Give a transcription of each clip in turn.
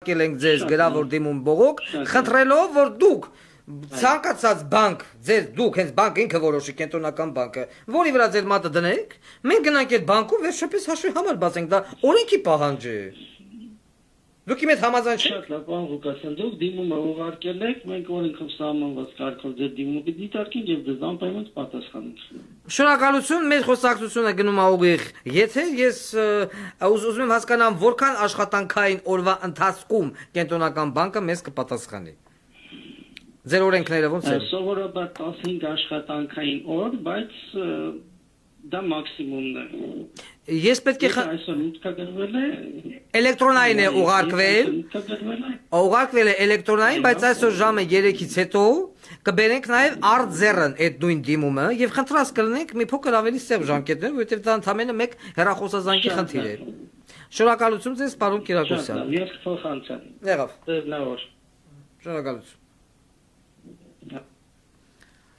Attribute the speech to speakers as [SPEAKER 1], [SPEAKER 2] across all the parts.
[SPEAKER 1] ուղարկել ենք ձեզ գրավոր դիմում բողոք, խնդրելով, որ դուք ցանկացած բանկ, դուք հենց բանկը ինքը որոշի կենտրոնական բանկը, որի վրա ձեր մատը դնեք, մենք գնանք այդ բանկում վերջապես հաշվի համար բացենք, դա օրենքի պահանջ է։ Դուք իմ հետ համաձայն չեք։
[SPEAKER 2] Շատ լավ, պարոն Ղուկասյան, դուք դիմումը ուղարկել եք, մենք օրենքով սահմանված կարգով ձեր դիմումը կդիտարկենք եւ դες անպայման պատասխանենք։
[SPEAKER 1] Շնորհակալություն, մեր խոսակցությունը գնում է ուղիղ եթե ես ուզում եմ հասկանամ որքան աշխատանքային օրվա ընթացքում կենտրոնական բանկը մեզ կպատասխանի։ Ձեր օրենքները ո՞նց են։
[SPEAKER 2] Սովորաբար 15 աշխատանքային օր, բայց դա մաքսիմումն է։
[SPEAKER 1] Ես պետք է
[SPEAKER 2] այսօր մուտքագրվել է
[SPEAKER 1] էլեկտրոնային է ուղարկվել։ Ուղարկվել է էլեկտրոնային, բայց այսօր ժամը 3-ից հետո կբերենք նաև արձերն այդ նույն դիմումը եւ խնդրած կլինենք մի փոքր ավելի սև ժամկետներ, որովհետեւ դա ընդամենը մեկ հեռախոսազանգի խնդիր է։ Շնորհակալություն ձեզ, պարոն Կիրակոսյան։
[SPEAKER 2] Ես կփոխանցեմ։
[SPEAKER 1] Եղավ։
[SPEAKER 2] Լավ։
[SPEAKER 1] Շնորհակալություն։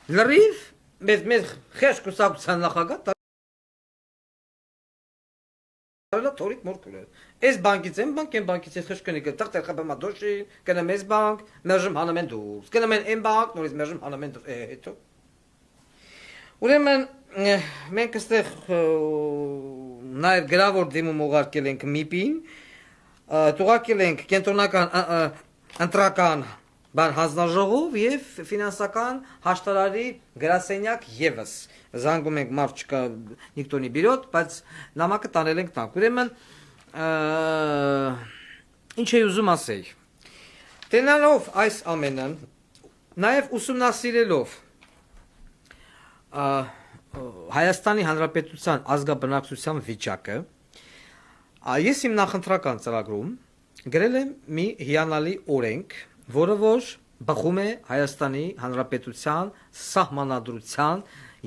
[SPEAKER 1] Լրիվ մեզ խես կուսակցության նախագահ Թորիկ մորքուլը։ Այս բանկից եմ բանկ եմ բանկից է խշկնի կտղտեր խբամա դոշի կնեմ այս բանկ մերժում հանում են դուրս կնեմ են բանկ նորից մերժում հանում են հետո Ուրեմն մենք այստեղ նաև գրավոր դիմում ուղարկել ենք MIP-ին ուղարկել ենք կենտրոնական ընտրական բան հանձնաժողով եւ ֆինանսական հաշտարարի գրասենյակ եւս զանգում ենք մարդ չկա նիկտոնի բիրոտ բայց նամակը տանել ենք տանք ուրեմն ինչ է ուզում ասել տենալով այս ամենը նաեւ ուսումնասիրելով Հայաստանի Հանրապետության ազգաբնակչության վիճակը ես իմ նախընտրական ծրագրում գրել եմ մի հիանալի օրենք որը որ բխում է Հայաստանի Հանրապետության սահմանադրության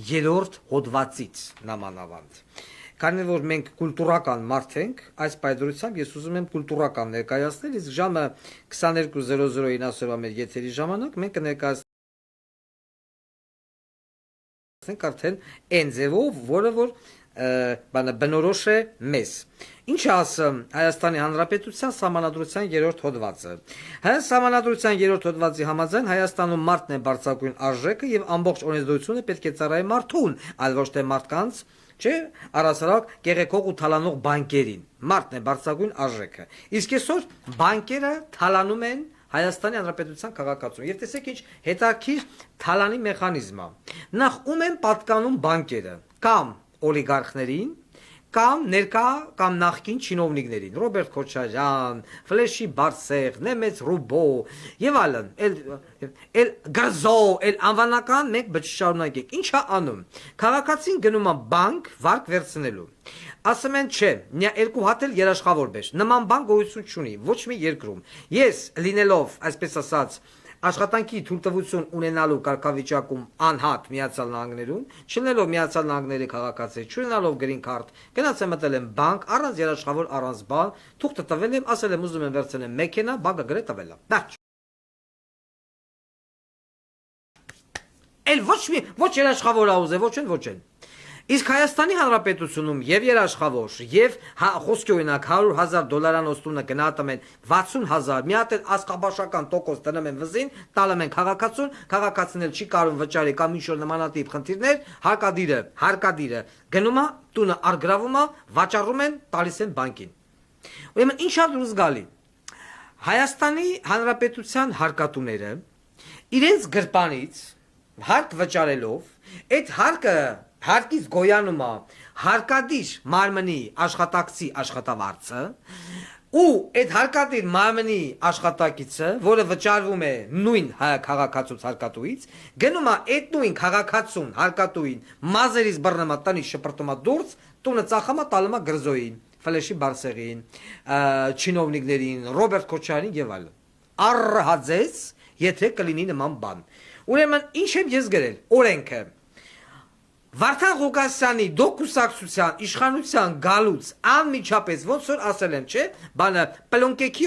[SPEAKER 1] երրորդ հոդվածից նամանավանդ։ Քանի որ մենք կուլտուրական մարդ ենք, այս պայծառությամբ ես ուզում եմ կուլտուրական ներկայացնել, իսկ ժամը 22:00-ին ասորվա մեր եթերի ժամանակ մենք կներկայացնենք արդեն այն ձևով, որը որ բանը բնորոշ է մեզ։ Ինչ ասում Հայաստանի Հանրապետության սահմանադրության երրորդ հոդվածը։ Հայաստանի սահմանադրության երրորդ հոդվածի համաձայն Հայաստանում մարդն է բարձրագույն արժեքը եւ ամբողջ օրենսդրությունը պետք է ծառայի մարդուն, այլ ոչ թե մարդկանց, չէ, առասարակ կեղեքող ու թալանող բանկերին։ Մարդն է բարձրագույն արժեքը։ Իսկ այսօր բանկերը թալանում են Հայաստանի Հանրապետության քաղաքացուն։ Եվ տեսեք ինչ հետաքրքիր թալանի մեխանիզմ է։ Նախ ում են պատկանում բանկերը, կամ օլիգարխներին, կամ ներկա կամ նախկին չինովնիկներին, Ռոբերտ Քոչարյան, Ֆլեշի Բարսեղ, Նեմեց Ռուբո եւ այլն, էլ գազո, էլ անվանական մենք բջջարունակենք։ Ինչ է անում։ Քաղաքացին գնում է բանկ վարկ վերցնելու։ Ասում են չէ, երկու հատ էլ երաշխավոր բեջ։ Նման բան գոյություն չունի ոչ մի երկրում։ Ես լինելով, այսպես ասած, աշխատանքի թույլտվություն ունենալու կարգավիճակում անհատ Միացյալ Նահանգներում, չլինելով Միացյալ Նահանգների քաղաքացի, չունենալով green card, գնաց եմ մտել եմ բանկ, առանց երաշխավոր, առանց բան, թուղթը տվել եմ, ասել եմ ուզում եմ վերցնեմ մեքենա, բանկը գրե տվել է։ Դարձ։ Էլ ոչ երաշխավոր աուզ է, ոչ են։ Իսկ Հայաստանի Հանրապետությունում եւ երաշխավոր եւ խոսքի օրինակ $100,000 տունը գնահատում են 60,000 մի հատ ասկաբաշական տոկոս տնեմ են վզին տալում են քաղաքացուն քաղաքացին էլ չի կարող վճարի կամ ինչ որ նմանատիպ խնդիրներ հարկադիրը գնում է տունը արգրավում է վաճառում են տալիս են բանկին ուրեմն ինչ է դուրս գալի Հայաստանի Հանրապետության հարկատուները իրենց գրպանից հարկ վճարելով այդ հարկից գոյանում է հարկադիր մարմնի աշխատակցի աշխատավարձը ու այդ հարկադիր մարմնի աշխատակիցը, որը վճարվում է նույն քաղաքացուց հարկատուից, գնում է այդ նույն քաղաքացուն հարկատուին մազերից բռնում է տնի շպրտում է դուրս, տունը ծախում է տալում է գրզոյին, Ֆլեշի Բարսեղին, չինովնիկներին, Ռոբերտ Քոչարյանին եւ այլն։ Առհաձես, եթե կլինի նման բան։ Ուրեմն ինչ եմ ես գրել, օրենքը Վարդան Ղուկասյանի դոկուսակցության իշխանության գալուց անմիջապես ոնց որ ասել եմ, չէ, բանը պլոնկեքի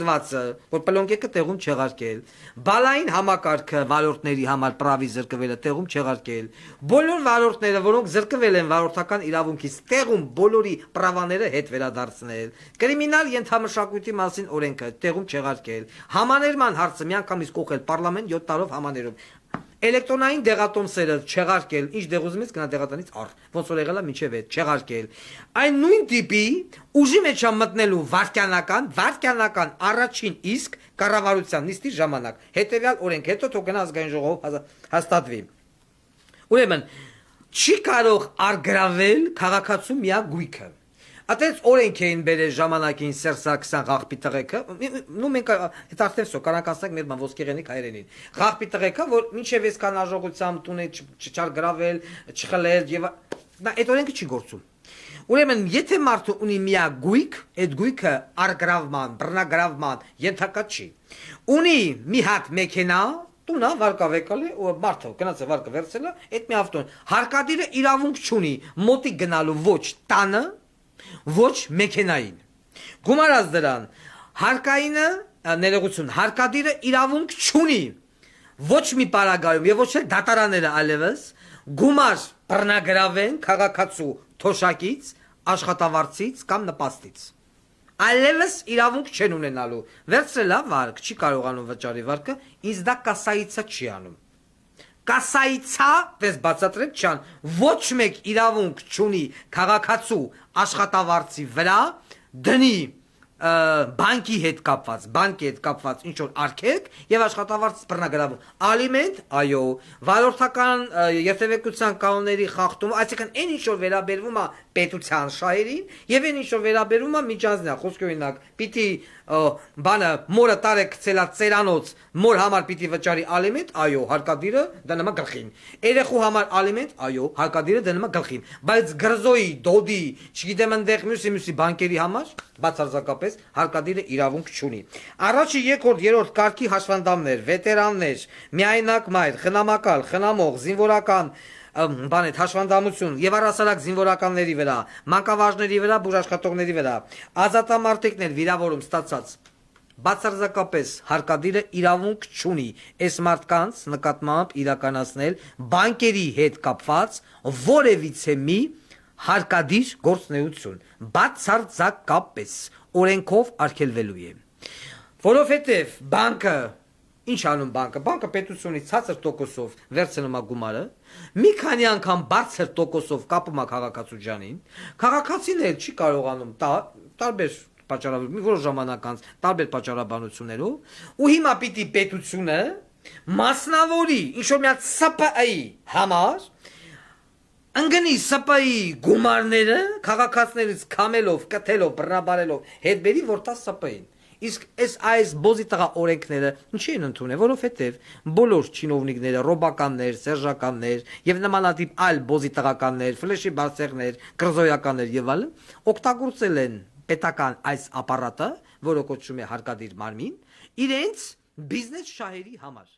[SPEAKER 1] Դվածը, որ պլոնկեկը տեղում չեղարկել, բալային համակարգը վարորդների համար պրավի զրկվելը տեղում չեղարկել, բոլոր վարորդները, որոնք զրկվել են վարորդական իրավունքից, տեղում բոլորի պրավաները հետ վերադարձնել, կրիմինալ ենթամշակույթի մասին օրենքը տեղում չեղարկել, համաներման հարցը միանգամից կողել պարլամենտ 7 տարով համաներում, Էլեկտրոնային դեղատոմսերը չեղարկել, ինչ դեղ ուզում ես գնա դեղատանից առ, ոնց որ եղել է մինչև այդ չեղարկել։ Այն նույն տիպի ուժի մեջ է մտնելու վարկյանական առաջին իսկ կառավարության նիստի ժամանակ։ Հետևյալ օրենք, հետո թող գնա ազգային ժողով հաստատվի։ Ուրեմն չի կարող արգրավել քաղաքացու միակ գույքը։ Ատենց օրենք էին բերել ժամանակին Սերժ Սարգսյան ղախպի տղեկը, նու մենք այդ արդեն սո կանանցանք մեր ոսկեղենիկ հայրենին։ Ղախպի տղեկը, որ մինչև այսքան հաջողությամբ տունը չչարգրավել, չխլել եւ այդ օրենքը չի գործում։ Ուրեմն եթե մարդը ունի միակ գույք, այդ գույքը արգրավման, բռնագրավման ենթակա չի։ Ունի մի հատ մեքենա, տունա վարկավեկալ է, ու մարդը գնաց վարկը վերցել է, այդ մի ավտոն։ Հարկադիրը իրավունք չունի մոտիկ գնալու ոչ տանը, ոչ մեքենային։ Գումարած դրան, հարկայինը ներողություն, հարկադիրը իրավունք չունի ոչ մի պարագայում եւ ոչ էլ դատարանները այլևս գումար բռնագրավեն քաղաքացու թոշակից, աշխատավարձից կամ նպաստից։ Այլևս իրավունք չեն ունենալու։ Վերցրելա վարկ, չի կարողանում վճարի վարկը, ինձ դա կասայիցա չի անում։ Կասայիցա, դες բացատրեմ չան, ոչ մեկ իրավունք չունի քաղաքացու աշխատավարձի վրա դնի բանկի հետ կապված ինչ որ արգելք եւ աշխատավարձ բռնագրավում ալիմենտ այո վարորդական երթևեկության կանոնների խախտում այսինքն այն ինչ որ վերաբերվում է պետության շահերին եւ այն ինչ որ վերաբերվում է միջանձնյա խոսքի օրինակ պիտի բանը մորը տարեք ցելա ծերանոց մոր համար պիտի վճարի ալիմենտ այո հարկադիրը դնում է գլխին երեխու համար ալիմենտ այո հարկադիրը դնում է գլխին բայց գրզոյի դոդի չգիտեմ այնտեղ մյուսի բանկերի համար բացարձակապես հարկադիրը իրավունք չունի առաջի երկրորդ երրորդ կարգի հաշվանդամներ վետերաններ միայնակ մայր խնամակալ խնամող զինվորական բան այդ հաշվանդամություն եւ առասարակ զինվորականների վրա մանկավարժների վրա բուժաշխատողների վրա ազատամարտիկներ վիրավորում ստացած բացարձակապես հարկադիրը իրավունք չունի այս մարդկանց նկատմամբ իրականացնել բանկերի հետ կապված որևիցե մի հարկադիր գործունեություն բացարձակապես օրենքով արգելվելու է որովհետեւ բանկը Ինչ անում բանկը պետությունից ցածր տոկոսով վերցնում է գումարը, մի քանի անգամ բարձր տոկոսով կապում է քաղաքացու ջանին, քաղաքացին էլ չի կարողանում տարբեր պատճառաբանություններով, որոշ ժամանակ անց տարբեր պատճառաբանություններով, ու հիմա պիտի պետությունը մասնավորի ինչ որ մի հատ ՍՊԸ-ի համար ընկնի ՍՊԸ-ի գումարները քաղաքացիներից քամելով, կթելով, բռնաբարելով հետ բերի որ տա ՍՊԸ-ին Իսկ այս բոզի տղա օրենքները ինչի են ընդունել, որովհետև բոլոր չինովնիկները, ռոբականներ, սերժականներ եւ նմանատիպ այլ բոզի տղականներ, ֆլեշի բարձեղներ, կրզոյականներ եւ այլն օգտագործել են պետական այս ապարատը, որը կոչվում է հարկադիր մարմին, իրենց բիզնես շահերի համար։